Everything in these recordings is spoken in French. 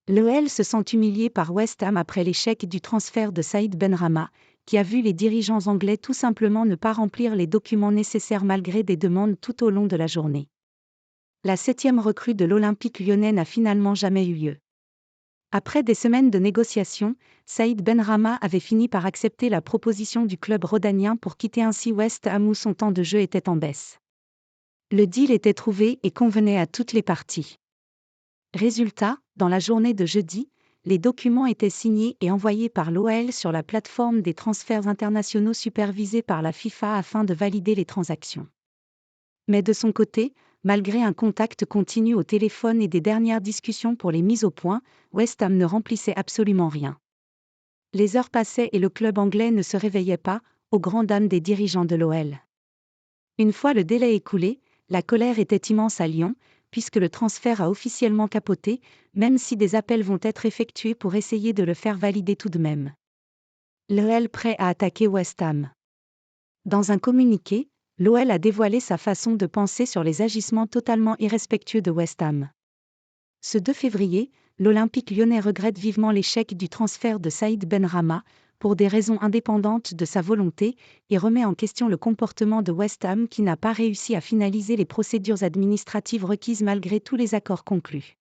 L'OL se sent humilié par West Ham après l'échec du transfert de Saïd Benrahma, qui a vu les dirigeants anglais tout simplement ne pas remplir les documents nécessaires malgré des demandes tout au long de la journée. La 7e recrue de l'Olympique lyonnais n'a finalement jamais eu lieu. Après des semaines de négociations, Saïd Benrahma avait fini par accepter la proposition du club rhodanien pour quitter ainsi West Ham où son temps de jeu était en baisse. Le deal était trouvé et convenait à toutes les parties. Résultat, dans la journée de jeudi, les documents étaient signés et envoyés par l'OL sur la plateforme des transferts internationaux supervisée par la FIFA afin de valider les transactions. Mais de son côté, malgré un contact continu au téléphone et des dernières discussions pour les mises au point, West Ham ne remplissait absolument rien. Les heures passaient et le club anglais ne se réveillait pas, aux grandes dames des dirigeants de l'OL. Une fois le délai écoulé, la colère était immense à Lyon, puisque le transfert a officiellement capoté, même si des appels vont être effectués pour essayer de le faire valider tout de même. L'OL prêt à attaquer West Ham. Dans un communiqué, l'OL a dévoilé sa façon de penser sur les agissements totalement irrespectueux de West Ham. Ce 2 février, l'Olympique lyonnais regrette vivement l'échec du transfert de Saïd Benrahma, pour des raisons indépendantes de sa volonté, et remet en question le comportement de West Ham qui n'a pas réussi à finaliser les procédures administratives requises malgré tous les accords conclus.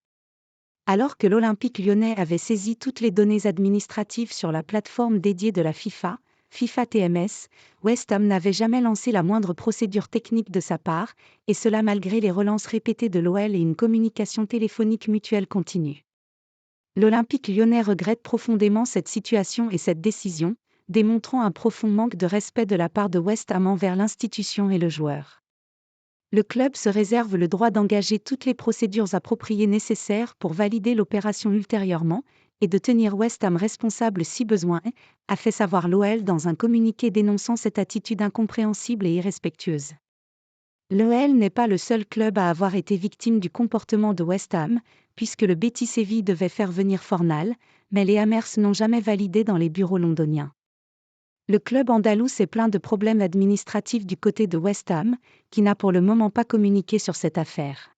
Alors que l'Olympique lyonnais avait saisi toutes les données administratives sur la plateforme dédiée de la FIFA, FIFA TMS, West Ham n'avait jamais lancé la moindre procédure technique de sa part, et cela malgré les relances répétées de l'OL et une communication téléphonique mutuelle continue. L'Olympique lyonnais regrette profondément cette situation et cette décision, démontrant un profond manque de respect de la part de West Ham envers l'institution et le joueur. Le club se réserve le droit d'engager toutes les procédures appropriées nécessaires pour valider l'opération ultérieurement, et de tenir West Ham responsable si besoin est, a fait savoir l'OL dans un communiqué dénonçant cette attitude incompréhensible et irrespectueuse. L'OL n'est pas le seul club à avoir été victime du comportement de West Ham, puisque le Betis Séville devait faire venir Fornal, mais les Hammers n'ont jamais validé dans les bureaux londoniens. Le club andalou s'est plaint de problèmes administratifs du côté de West Ham, qui n'a pour le moment pas communiqué sur cette affaire.